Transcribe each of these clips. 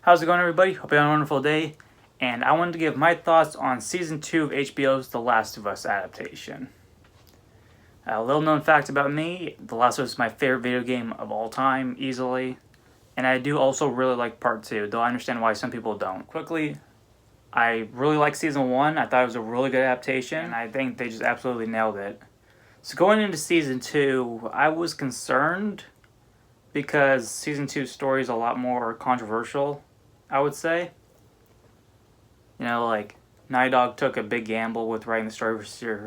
How's it going, everybody? Hope you had a wonderful day. And I wanted to give my thoughts on Season 2 of HBO's The Last of Us adaptation. A little known fact about me, The Last of Us is my favorite video game of all time, easily. And I do also really like Part 2, though I understand why some people don't. Quickly, I really like Season 1. I thought it was a really good adaptation, and I think they just absolutely nailed it. So going into Season 2, I was concerned because Season 2's story is a lot more controversial, I would say. You know, like, Naughty Dog took a big gamble with writing the story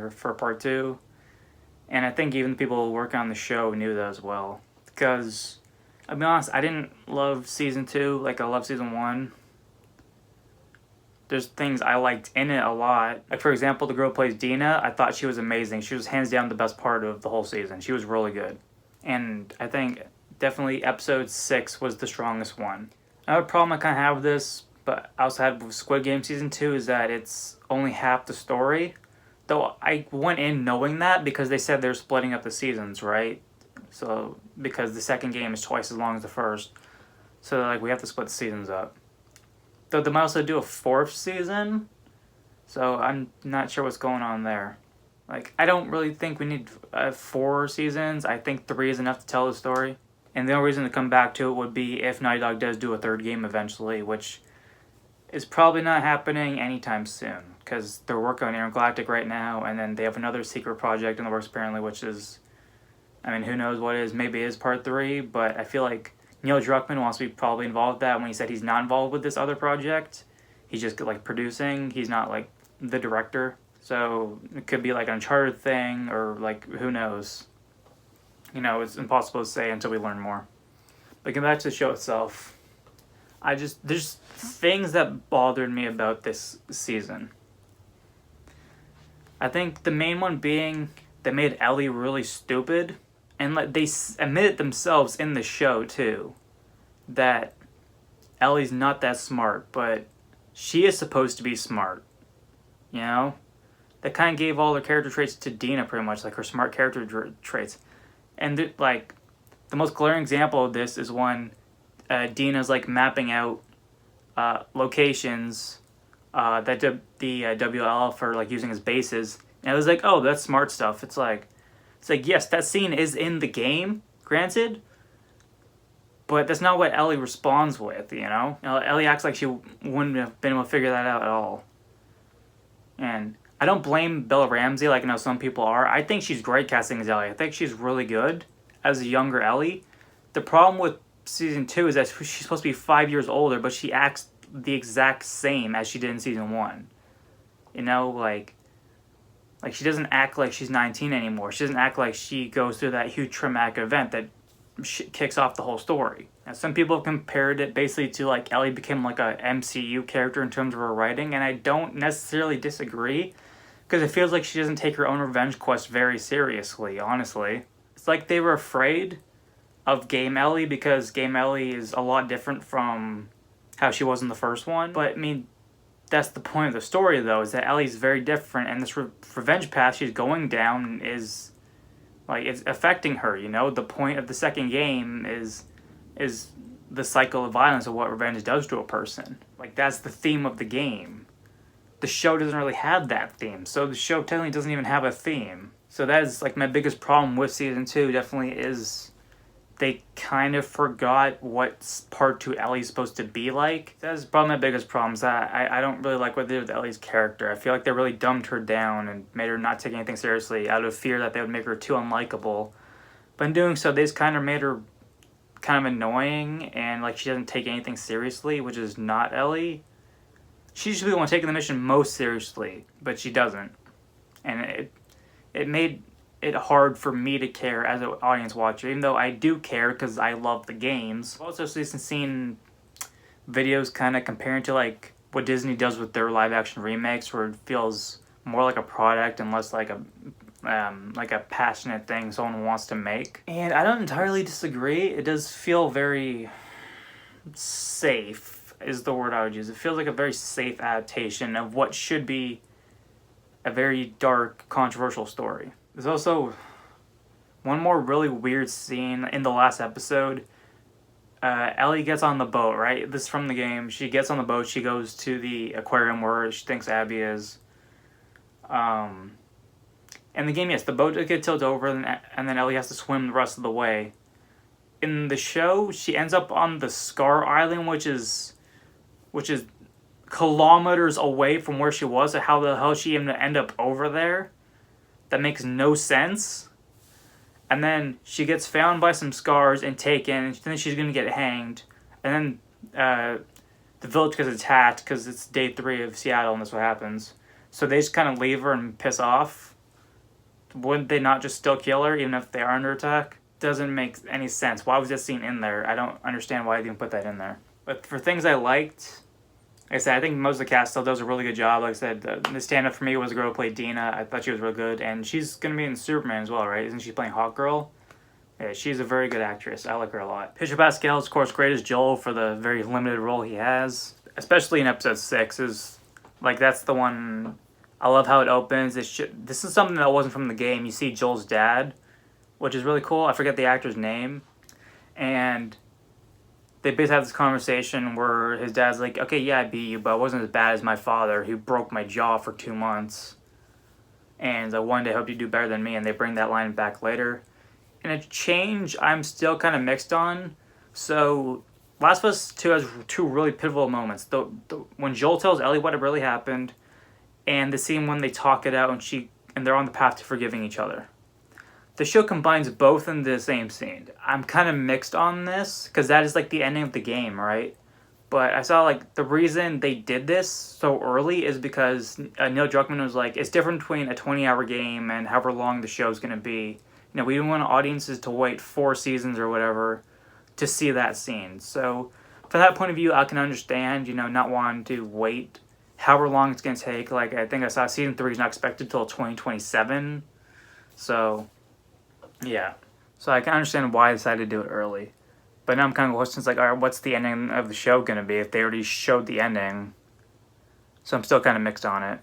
for Part 2. And I think even the people working on the show knew that as well. Because, I'll be honest, I didn't love Season 2 like I love Season 1. There's things I liked in it a lot. Like, for example, the girl who plays Dina, I thought she was amazing. She was hands down the best part of the whole season. She was really good. And I think definitely episode 6 was the strongest one. Another problem I kind of have with this, but I also had with Squid Game Season 2, is that it's only half the story. Though I went in knowing that because they said they're splitting up the seasons, right? So, because the second game is twice as long as the first. So, like, we have to split the seasons up. Though they might also do a 4th season. So, I'm not sure what's going on there. Like, I don't really think we need 4 seasons. I think 3 is enough to tell the story. And the only reason to come back to it would be if Naughty Dog does do a 3rd game eventually, which is probably not happening anytime soon, because they're working on Intergalactic right now, and then they have another secret project in the works apparently, which is, I mean, who knows what it is, maybe it is Part 3, but I feel like Neil Druckmann wants to be probably involved with that when he said he's not involved with this other project. He's just, like, producing, he's not, like, the director, so it could be, like, an Uncharted thing, or, like, who knows. You know, it's impossible to say until we learn more. But getting back to the show itself, there's things that bothered me about this season. I think the main one being they made Ellie really stupid, and they admitted themselves in the show too that Ellie's not that smart, but she is supposed to be smart. You know, they kind of gave all their character traits to Dina, pretty much, like her smart character traits, and the most glaring example of this is when Dina's like mapping out locations that the WLF are like using as bases, and I was like, oh, that's smart stuff. It's like yes, that scene is in the game, granted, but that's not what Ellie responds with. You know, Ellie acts like she wouldn't have been able to figure that out at all. And I don't blame Bella Ramsey like I know some people are. I think she's great casting as Ellie. I think she's really good as a younger Ellie. The problem with Season 2 is that she's supposed to be 5 years older, but she acts the exact same as she did in Season 1. You know, like she doesn't act like she's 19 anymore. She doesn't act like she goes through that huge traumatic event that kicks off the whole story. Now, some people have compared it basically to like Ellie became like a MCU character in terms of her writing, and I don't necessarily disagree, because it feels like she doesn't take her own revenge quest very seriously, honestly. It's like they were afraid of Game Ellie, because Game Ellie is a lot different from how she was in the first one. But, I mean, that's the point of the story, though, is that Ellie's very different, and this revenge path she's going down is, like, it's affecting her, you know? The point of the second game is the cycle of violence of what revenge does to a person. Like, that's the theme of the game. The show doesn't really have that theme, so the show technically doesn't even have a theme. So that is, like, my biggest problem with Season 2, definitely is they kind of forgot what Part 2 Ellie's supposed to be like. That's probably my biggest problem, is that I don't really like what they did with Ellie's character. I feel like they really dumbed her down and made her not take anything seriously out of fear that they would make her too unlikable. But in doing so, they just kind of made her kind of annoying, and like she doesn't take anything seriously, which is not Ellie. She should be the one taking the mission most seriously, but she doesn't. And it made it hard for me to care as an audience watcher, even though I do care because I love the games. I've also seen videos kind of comparing to like what Disney does with their live action remakes, where it feels more like a product and less like a passionate thing someone wants to make. And I don't entirely disagree. It does feel very safe, is the word I would use. It feels like a very safe adaptation of what should be a very dark, controversial story. There's also one more really weird scene in the last episode Ellie gets on the boat, right? This is from the game. She gets on the boat. She goes to the aquarium where she thinks Abby is. In the game, yes, the boat gets tilted over, and then Ellie has to swim the rest of the way. In the show, she ends up on the Scar Island, which is kilometers away from where she was. So how the hell she even end up over there? That makes no sense. And then she gets found by some scars and taken, and then she's gonna get hanged. And then the village gets attacked because it's day 3 of Seattle, and that's what happens. So they just kind of leave her and piss off. Wouldn't they not just still kill her even if they are under attack? Doesn't make any sense. Why was that scene in there? I don't understand why they didn't put that in there. But for things I liked, like I said, I think most of the cast still does a really good job. Like I said, the stand-up for me was the girl who played Dina. I thought she was really good. And she's going to be in Superman as well, right? Isn't she playing Hawkgirl? Yeah, she's a very good actress. I like her a lot. Pedro Pascal is, of course, great as Joel for the very limited role he has. Especially in episode 6. That's the one... I love how it opens. This is something that wasn't from the game. You see Joel's dad, which is really cool. I forget the actor's name. And they basically have this conversation where his dad's like, okay, yeah, I beat you, but I wasn't as bad as my father who broke my jaw for 2 months. And one day I hope you do better than me. And they bring that line back later. And a change I'm still kind of mixed on. So Last of Us 2 has 2 really pivotal moments. When Joel tells Ellie what really happened, and the scene when they talk it out and they're on the path to forgiving each other. The show combines both in the same scene. I'm kind of mixed on this, because that is like the ending of the game, right? But I saw like the reason they did this so early is because Neil Druckmann was like, it's different between a 20-hour game and however long the show's going to be. You know, we didn't want audiences to wait 4 seasons or whatever to see that scene. So from that point of view, I can understand, not wanting to wait however long it's going to take. Like, I think I saw season 3 is not expected till 2027. So, yeah. So I can understand why I decided to do it early. But now I'm kind of questions like, all right, what's the ending of the show going to be if they already showed the ending? So I'm still kind of mixed on it.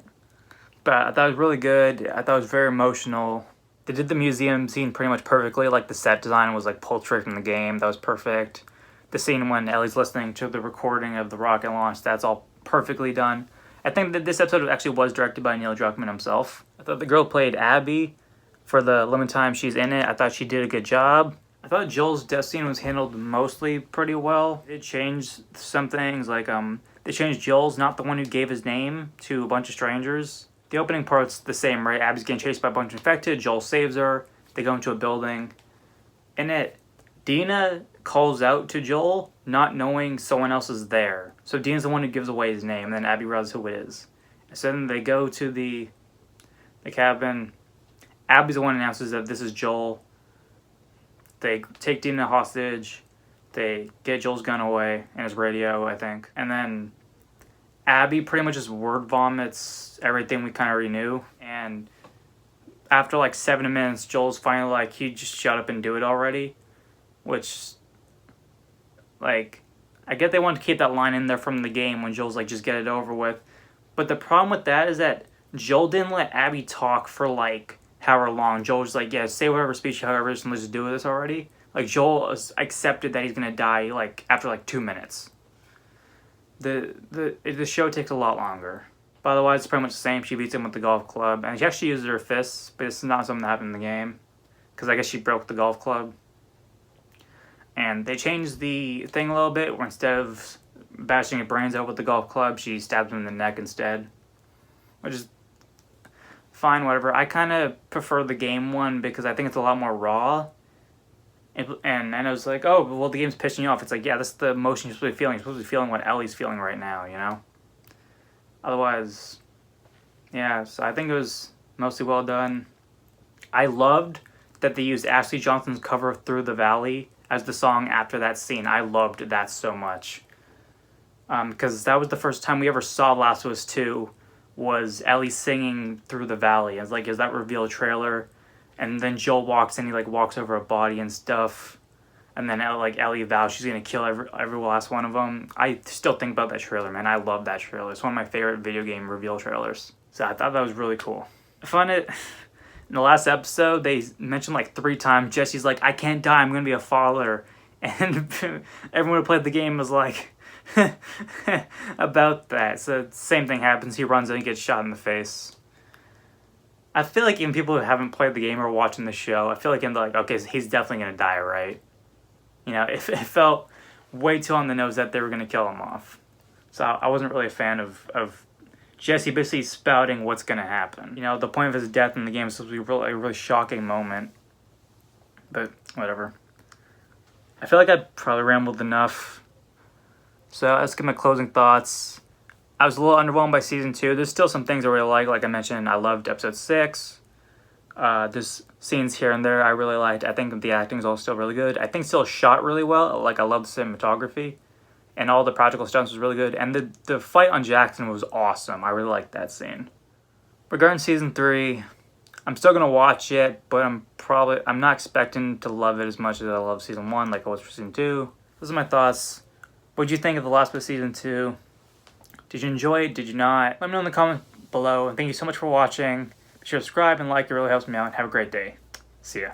But I thought it was really good. I thought it was very emotional. They did the museum scene pretty much perfectly. Like, the set design was like pulled straight from the game. That was perfect. The scene when Ellie's listening to the recording of the rocket launch, that's all perfectly done. I think that this episode actually was directed by Neil Druckmann himself. I thought the girl played Abby for the limited time she's in it. I thought she did a good job. I thought Joel's death scene was handled mostly pretty well. It changed some things, like they changed Joel's not the one who gave his name to a bunch of strangers. The opening part's the same, right? Abby's getting chased by a bunch of infected. Joel saves her. They go into a building. In it, Dina calls out to Joel, not knowing someone else is there. So Dina's the one who gives away his name, and then Abby realizes who it is. And so then they go to the cabin. Abby's the one who announces that this is Joel. They take Dina hostage. They get Joel's gun away and his radio, I think. And then Abby pretty much just word vomits everything we kind of already knew. And after like 7 minutes, Joel's finally like, he just shut up and do it already. Which, like, I get they wanted to keep that line in there from the game when Joel's like, just get it over with. But the problem with that is that Joel didn't let Abby talk for like however long. Joel was like, yeah, say whatever speech however, let's just do this already. Like, Joel accepted that he's gonna die like after like 2 minutes. The show takes a lot longer. But otherwise, it's pretty much the same. She beats him with the golf club, and she actually uses her fists, but it's not something that happened in the game, because I guess she broke the golf club. And they changed the thing a little bit, where instead of bashing her brains out with the golf club, she stabs him in the neck instead. Which is fine, whatever. I kind of prefer the game one because I think it's a lot more raw. And I was like, oh, well, the game's pissing you off. It's like, yeah, that's the emotion you're supposed to be feeling. You're supposed to be feeling what Ellie's feeling right now, you know? Otherwise, yeah, so I think it was mostly well done. I loved that they used Ashley Johnson's cover Through the Valley as the song after that scene. I loved that so much. Because that was the first time we ever saw Last of Us 2 was Ellie singing Through the Valley. It's like, is that reveal trailer? And then Joel walks in, he like walks over a body and stuff. And then like Ellie vows she's going to kill every last one of them. I still think about that trailer, man. I love that trailer. It's one of my favorite video game reveal trailers. So I thought that was really cool. I found it... In the last episode, they mentioned like 3 times, Jesse's like, I can't die, I'm going to be a father. And everyone who played the game was like about that. So same thing happens. He runs in and gets shot in the face. I feel like even people who haven't played the game or watching the show, I feel like they're like, okay, so he's definitely gonna die, right? You know, it felt way too on the nose that they were gonna kill him off. So I wasn't really a fan of Jesse basically spouting what's gonna happen. You know, the point of his death in the game is supposed to be a really shocking moment. But whatever. I feel like I probably rambled enough. So let's get my closing thoughts. I was a little underwhelmed by season 2. There's still some things I really like. Like I mentioned, I loved episode 6. There's scenes here and there I really liked. I think the acting is all still really good. I think still shot really well. Like I love the cinematography. And all the practical stunts was really good. And the fight on Jackson was awesome. I really liked that scene. Regarding season 3, I'm still gonna watch it, but I'm not expecting to love it as much as I love season 1, like I was for season 2. Those are my thoughts. What did you think of the last bit of season 2? Did you enjoy it? Did you not? Let me know in the comments below. And thank you so much for watching. Be sure to subscribe and like. It really helps me out. Have a great day. See ya.